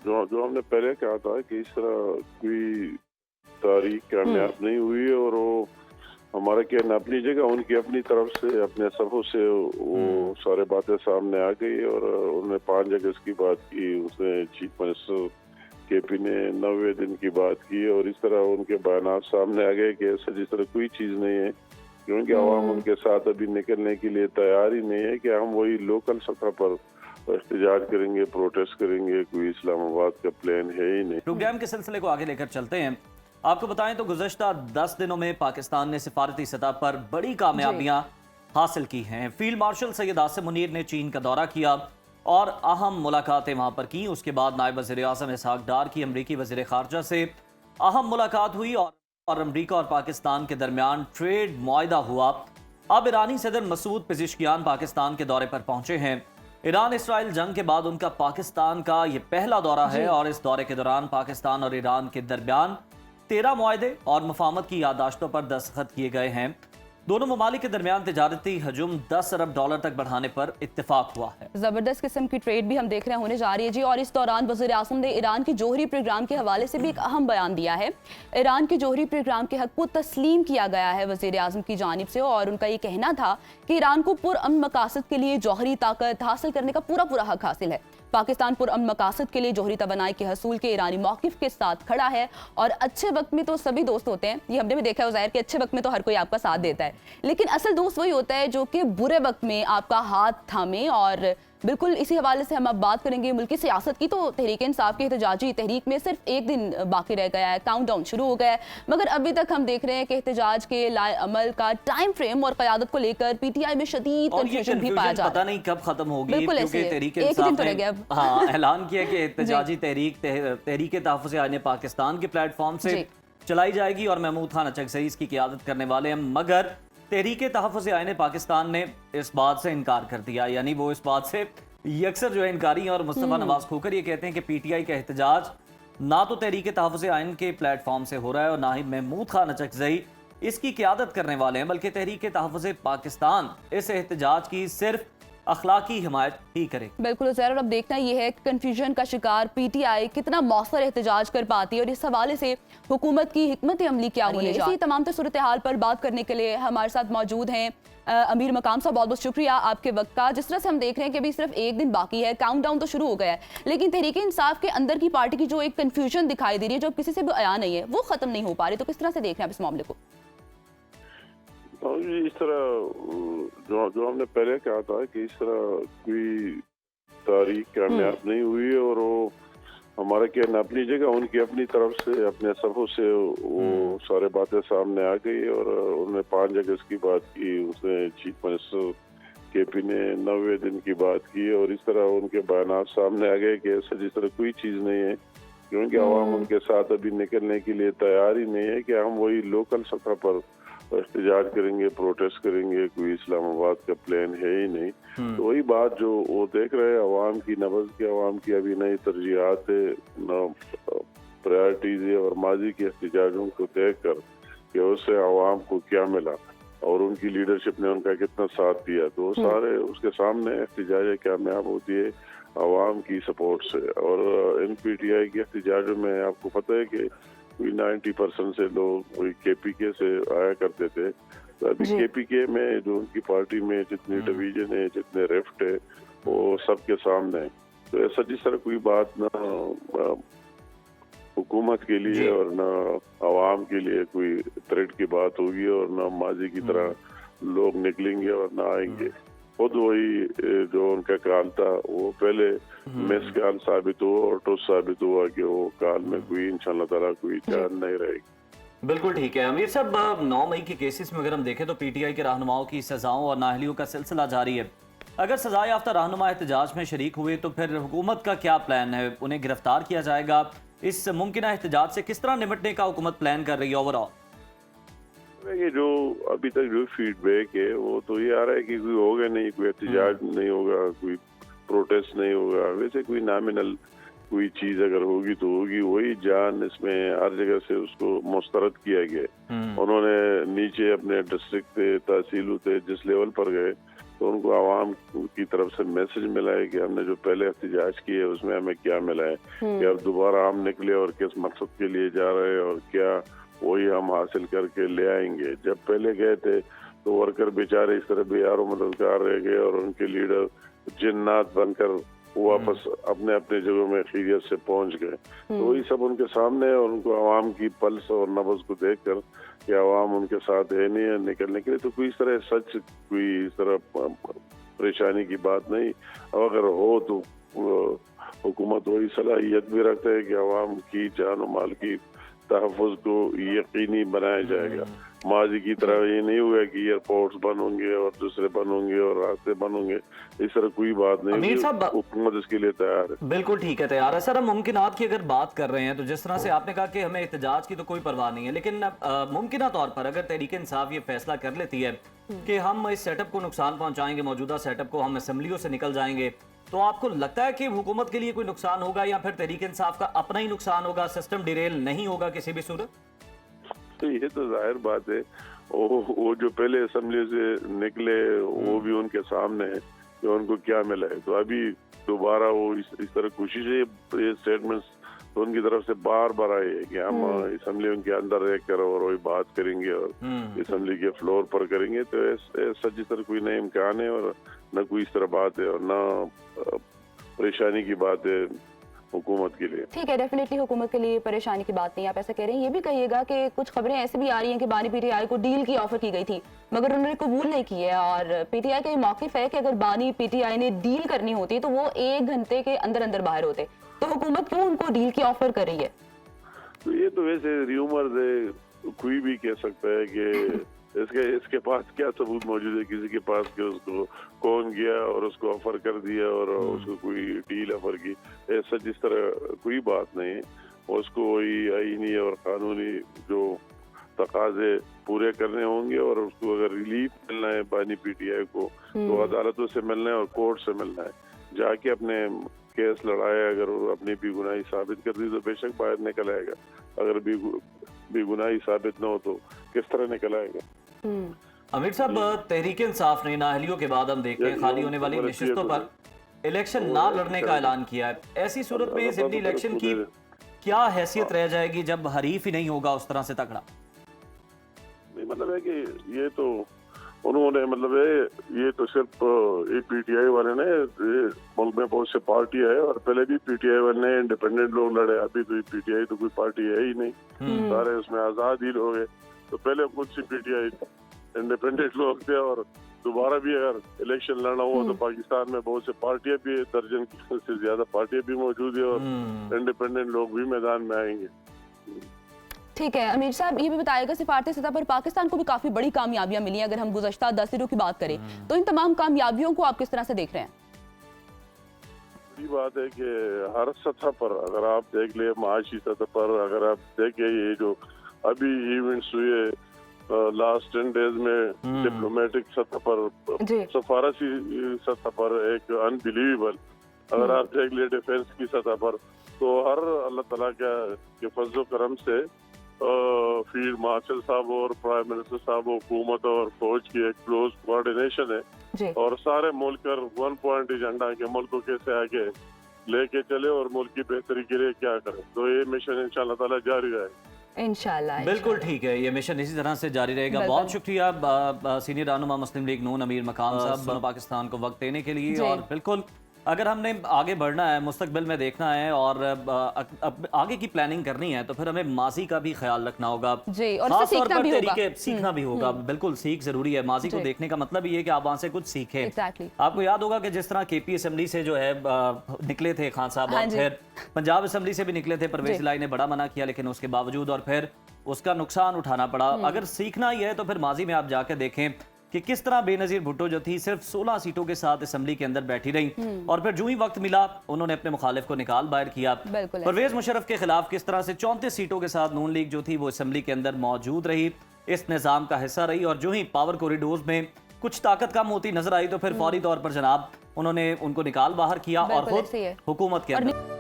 जो हमने पहले कहा था कि इस तरह कोई तारीख कामयाब नहीं हुई और वो हमारा क्या न अपनी जगह उनकी अपनी तरफ से अपने सफ़ों से वो सारे बातें सामने आ गई और उन्होंने 5 अगस्त की बात की, उसने चीफ मिनिस्टर केपी ने 90 दिन की बात की और इस तरह उनके बयान सामने आ गए कि ऐसा जिस तरह कोई चीज़ नहीं है, क्योंकि आवाम उनके साथ अभी निकलने के लिए तैयार ही नहीं है कि हम वही लोकल सतह पर एहतजाज करेंगे, प्रोटेस्ट करेंगे, कोई इस्लामाबाद का प्लान है ही नहीं। प्रोग्राम के सिलसिले को आगे लेकर चलते हैं। आपको बताएं तो गुज़श्ता 10 दिनों में पाकिस्तान ने सिफारती सतह पर बड़ी कामयाबियां हासिल की हैं। फील्ड मार्शल सैयद आसिम मुनीर ने चीन का दौरा किया और अहम मुलाकातें वहां पर की। उसके बाद नायब वज़ीर आज़म इसहाक डार की अमरीकी वज़ीर ख़ारजा से अहम मुलाकात हुई और अमरीका और पाकिस्तान के दरमियान ट्रेड मुआहदा हुआ। अब ईरानी सदर मसूद पेज़ेश्कियान पाकिस्तान के दौरे पर पहुंचे हैं। ईरान इसराइल जंग के बाद उनका पाकिस्तान का ये पहला दौरा है और इस दौरे के दौरान पाकिस्तान और ईरान के दरमियान 13 मुआहदे और मुफाहमत की यादाश्तों पर दस्तखत किए गए हैं। दोनों ममालिक के दरमियान तिजारती हजूम $10 अरब तक बढ़ाने पर इत्तेफाक हुआ है। जबरदस्त किस्म की ट्रेड भी हम देख रहे हैं होने जा रही है जी। और इस दौरान वज़ीर आज़म ने ईरान के जोहरी प्रोग्राम के हवाले से भी एक अहम बयान दिया है। ईरान के जोहरी प्रोग्राम के हक को तस्लीम किया गया है वज़ीर आज़म की जानिब से और उनका ये कहना था कि ईरान को पुरअमन मकासद के लिए जौहरी ताकत हासिल करने का पूरा हक हासिल है। पाकिस्तान पुरअमन मकासद के लिए जोहरी तवानाई के हसूल के ईरानी मौक़िफ़ के साथ खड़ा है और अच्छे वक्त में तो सभी दोस्त होते हैं, ये हमने भी देखा है ज़ाहिर कि अच्छे वक्त में तो हर कोई आपका साथ देता है, लेकिन असल दोस्त वही होता है जो कि बुरे वक्त में आपका हाथ थामे। और बिल्कुल इसी हवाले से हम अब बात करेंगे मुल्की सियासत की। तो तहरीक इंसाफ की एहतजाजी तहरीक में सिर्फ एक दिन बाकी रह गया है, काउंटडाउन शुरू हो गया है, मगर अभी तक हम देख रहे हैं कि एहतजाज के लाए अमल का टाइम फ्रेम और क़यादत को लेकर पीटीआई में शदीद कंफ्यूजन भी पाया जा रहा है। पता नहीं कब खत्म होगी, बिल्कुल क्योंकि ऐसे तहरीक एक दिन तो रह इंसाफ गया ने हाँ ऐलान किया कि एहतजाजी तहरीक तहफ़्फ़ुज़ आईन पाकिस्तान के प्लेटफॉर्म से चलाई जाएगी और महमूद खान अचकज़ई इसकी क़यादत करने वाले हैं, मगर तहरीक तहफ़्फ़ुज़ आईन पाकिस्तान ने इस बात से इनकार कर दिया। यानी वो इस बात से अक्सर जो है इनकारी हैं और मुस्तफ़ा नवाज खोकर ये कहते हैं कि पीटीआई का एहतजाज ना तो तहरीक तहफ़्फ़ुज़ आईन के प्लेटफॉर्म से हो रहा है और ना ही महमूद खान अचकज़ई इसकी क़यादत करने वाले हैं, बल्कि तहरीक तहफ़्फ़ुज़ पाकिस्तान इस एहतजाज की सिर्फ अखलाकी हिमायत ही करे। बिल्कुल ज़रा, अब देखना यह है कि कन्फ्यूजन का शिकार पीटीआई कितना मौसर एहतजाज कर पाती है और इस हवाले से हुकूमत की हिकमत अमली क्या होनी है। इसी तमाम सूरत हाल पर बात करने के लिए हमारे साथ मौजूद हैं अमीर मकाम साहब। बहुत बहुत शुक्रिया आपके वक्त का। जिस तरह से हम देख रहे हैं कि अभी सिर्फ एक दिन बाकी है, काउंटडाउन तो शुरू हो गया है, लेकिन तहरीक इंसाफ के अंदर की पार्टी की जो एक कन्फ्यूजन दिखाई दे रही है, जो किसी से भी आया नहीं है, वो खत्म नहीं हो पा रही। तो किस तरह से देख रहे हैं आप इस मामले को? इस तरह जो हमने पहले कहा था कि इस तरह कोई तारीख कामयाब नहीं हुई और वो हमारा क्या न अपनी जगह उनकी अपनी तरफ से अपने सफ़ों से वो सारे बातें सामने आ गई और उन्होंने 5 अगस्त की बात की, उसने चीफ मिनिस्टर केपी ने 90 दिन की बात की और इस तरह उनके बयान सामने आ गए कि ऐसा जिस तरह कोई चीज़ नहीं है, क्योंकि आवाम उनके साथ अभी निकलने के लिए तैयार ही नहीं है कि हम वही लोकल सतह पर एहतजाज करेंगे, प्रोटेस्ट करेंगे, कोई इस्लामाबाद का प्लान है ही नहीं। तो वही बात जो वो देख रहे हैं अवाम की नब्ज़ की, अवाम की अभी नई तरजीहात है, प्रायोरिटीज़ है और माजी के एहतजाजों को देख कर कि उससे अवाम को क्या मिला और उनकी लीडरशिप ने उनका कितना साथ दिया, तो सारे उसके सामने एहतजाज कामयाब होती है अवाम की सपोर्ट से। और इन पीटीआई के एहतजाजों में आपको पता है कि 90% से लोग वही केपीके से आया करते थे, तो अभी केपीके में जो उनकी पार्टी में जितनी डिवीजन है, जितने रिफ्ट है, वो सबके सामने है। तो ऐसा जिस तरह कोई बात ना हुकूमत के लिए और ना आवाम के लिए कोई थ्रेट की बात होगी और ना माजी की तरह लोग निकलेंगे और ना आएंगे। खुद वही जो उनका काल था वो पहले मिस काल साबित हुआ और टोस साबित हुआ कि वो काल में कोई इंशाअल्लाह ताला कोई जान नहीं रहेगी। बिल्कुल ठीक है अमीर साहब। 9 मई के केसेस में अगर हम देखें तो पीटीआई के रहनुमाओं की सजाओं और नाअहलियों का सिलसिला जारी है। अगर सजा याफ्ता रहनुमा एहतजाज में शरीक हुए तो फिर हुकूमत का क्या प्लान है? उन्हें गिरफ्तार किया जाएगा? इस मुमकिन एहतजाज से किस तरह निपटने का हुकूमत प्लान कर रही है ओवरऑल? ये जो अभी तक जो फीडबैक है वो तो ये आ रहा है कि कोई होगा नहीं, कोई एहतजाज नहीं होगा, कोई प्रोटेस्ट नहीं होगा। वैसे कोई नॉमिनल कोई चीज अगर होगी तो होगी, वही जान इसमें हर जगह से उसको मुस्तरद किया गया। उन्होंने नीचे अपने डिस्ट्रिक्ट थे, तहसील थे, जिस लेवल पर गए तो उनको आवाम की तरफ से मैसेज मिला है कि हमने जो पहले एहतजाज किए उसमें हमें क्या मिला है, कि अब दोबारा हम निकले और किस मकसद के लिए जा रहे हैं और क्या वही हम हासिल करके ले आएंगे। जब पहले गए थे तो वर्कर बेचारे इस तरह बेयार मददगार रह गए और उनके लीडर जिन्नात बनकर वापस अपने अपने जगहों में खैरियत से पहुंच गए। तो वही सब उनके सामने है और उनको आवाम की पल्स और नब्ज को देखकर कि आवाम उनके साथ है नहीं है निकलने के लिए, तो कोई इस तरह सच कोई इस तरह परेशानी की बात नहीं। अगर हो तो हुकूमत वही सलाहियत भी रखता है कि आवाम की जान और माल की तहफ़्फ़ुज़ को यकीनी बनाया जाएगा। माजी की तरह ये नहीं हुआ कि एयरपोर्ट्स बंद होंगे और दूसरे बंद होंगे और रास्ते बंद होंगे, इस तरह कोई बात नहीं। अमीर साहब, हुकूमत इसके लिए तैयार है। बिल्कुल ठीक है, तैयार है सर। हम मुमकिनात की अगर बात कर रहे हैं तो जिस तरह से आपने कहा कि हमें एहतजाज की तो कोई परवाह नहीं है, लेकिन मुमकिना तौर पर अगर तहरीक इंसाफ ये फैसला कर लेती है कि हम इस सेटअप को नुकसान पहुंचाएंगे, मौजूदा सेटअप को, हम असेंबलियों से निकल जाएंगे, तो आपको लगता है कि हुकूमत के लिए कोई नुकसान होगा या फिर तहरीक इंसाफ का अपना ही नुकसान होगा, सिस्टम डिरेल नहीं होगा किसी भी सूरत? तो ये तो जाहिर बात है, वो जो पहले असेंबली से निकले वो भी उनके सामने है कि उनको क्या मिला है। तो अभी दोबारा वो इस तरह कोशिश है, ये स्टेटमेंट्स तो उनकी तरफ से बार बार आए हैं कि हम असेंबली उनके अंदर रह कर और वही बात करेंगे और असेंबली के फ्लोर पर करेंगे। तो ऐसा जिस तरह कोई नया इम्कान है और न कोई इस तरह बात है और न परेशानी की बात है हुकूमत के लिए। ठीक है, डेफिनेटली हुकूमत के लिए परेशानी की बात नहीं, आप ऐसा कह रहे हैं। ये भी कहिएगा कि कुछ खबरें ऐसी भी आ रही हैं कि बानी पीटीआई को डील की ऑफर की गई थी मगर उन्होंने कबूल नहीं की है, और पीटीआई का ये मौक़िफ़ है कि अगर बानी पीटीआई ने डील करनी होती तो वो 1 घंटे के अंदर अंदर बाहर होते, तो हुकूमत क्यों उनको डील की ऑफर कर रही है? तो ये तो वैसे र्यूमर्स है, कोई भी कह सकता है कि इसके पास क्या सबूत मौजूद है किसी के पास कि उसको कौन गया और उसको ऑफर कर दिया और उसको कोई डील ऑफर की। ऐसा जिस तरह कोई बात नहीं है। उसको वही आईनी और कानूनी जो तकाजे पूरे करने होंगे और उसको अगर रिलीफ मिलना है बानी पीटीआई को तो अदालतों से मिलना है और कोर्ट से मिलना है। जाके अपने केस लड़ाया, अगर वो अपनी बेगुनाही साबित कर दी तो बेशक बाहर निकल आएगा, अगर बेगुनाही साबित न हो तो किस तरह निकल आएगा। अमीर साहब, तहरीक इंसाफ ने नाअहलियों के बाद हम देखते हैं खाली होने वाली नशिस्तों पर इलेक्शन ना लड़ने का ऐलान किया है। ऐसी सूरत में असेंबली इलेक्शन की क्या हैसियत रह जाएगी जब हरीफ ही नहीं होगा उस तरह से तगड़ा? मतलब है कि ये तो उन्होंने मतलब है, ये तो सिर्फ पीटीआई वाले ने, मुल्क में बहुत से पार्टी है और पहले भी पीटीआई वाले ने इंडिपेंडेंट लोग लड़े, अभी तो पीटीआई तो कोई पार्टी है ही नहीं, सारे उसमें आजाद ही लोग हैं। तो पहले खुद से पीटीआई इंडिपेंडेंट लोग थे और दोबारा भी अगर इलेक्शन लड़ना हुआ तो पाकिस्तान में बहुत से पार्टियां भी, दर्जन से ज्यादा पार्टियां भी मौजूद है और इंडिपेंडेंट लोग भी मैदान में आएंगे। ठीक है अमीर साहब, ये भी बताएगा सिफारती सतह पर पाकिस्तान को भी काफी बड़ी कामयाबियां मिली हैं। अगर हम गुज़श्ता 10 दिनों की बात करें तो इन तमाम कामयाबियों को आप किस तरह से देख रहे हैं? बड़ी बात है कि हर सतह पर अगर आप देख ले, माशी सतह पर अगर आप देखें, ये जो अभी इवेंट्स हुए लास्ट 10 डेज में डिप्लोमेटिक सतह पर, सफारती सतह पर, एक अनबिलीवेबल, अगर आप देख ले डिफेंस की सतह पर, तो हर अल्लाह ताला के फजल करम से फील्ड मार्शल साहब और प्राइम मिनिस्टर साहब, हुकूमत और फौज की एक क्लोज कोऑर्डिनेशन है और सारे मुल्क कर 1 पॉइंट एजेंडा के मुल्क को कैसे आगे लेके चले और मुल्क की बेहतरी के लिए क्या करें। तो ये मिशन इंशाअल्लाह ताला जारी रहेगा। इंशाअल्लाह बिल्कुल ठीक है, ये मिशन इसी तरह से जारी रहेगा। बहुत शुक्रिया सीनियर रहनुमा मुस्लिम लीग नून अमीर मकाम साहब पाकिस्तान को वक्त देने के लिए। और बिल्कुल अगर हमने आगे बढ़ना है, मुस्तकबिल में देखना है और आगे की प्लानिंग करनी है तो फिर हमें माजी का भी ख्याल रखना होगा जी, और सीखना भी होगा। सीखना भी होगा। बिल्कुल सीख जरूरी है। माजी को देखने का मतलब ये है कि आप वहाँ से कुछ सीखें। आपको याद होगा कि जिस तरह केपी असेंबली से जो है निकले थे खान साहब और फिर पंजाब असेंबली से भी निकले थे, परवेज इलाही ने बड़ा मना किया लेकिन उसके बावजूद और फिर उसका नुकसान उठाना पड़ा। अगर सीखना ही है तो फिर माजी में आप जाकर देखें कि किस तरह बेनजीर भुट्टो जो थी सिर्फ 16 सीटों के साथ असेंबली के अंदर बैठी रही और फिर जो ही वक्त मिला उन्होंने अपने मुखालिफ को निकाल बाहर किया। परवेज मुशर्रफ के खिलाफ किस तरह से 34 सीटों के साथ नून लीग जो थी वो असेंबली के अंदर मौजूद रही, इस निज़ाम का हिस्सा रही और जो ही पावर कॉरिडोर्स में कुछ ताकत कम होती नजर आई तो फिर फौरी तौर पर जनाब उन्होंने उनको निकाल बाहर किया और खुद हुकूमत के अंदर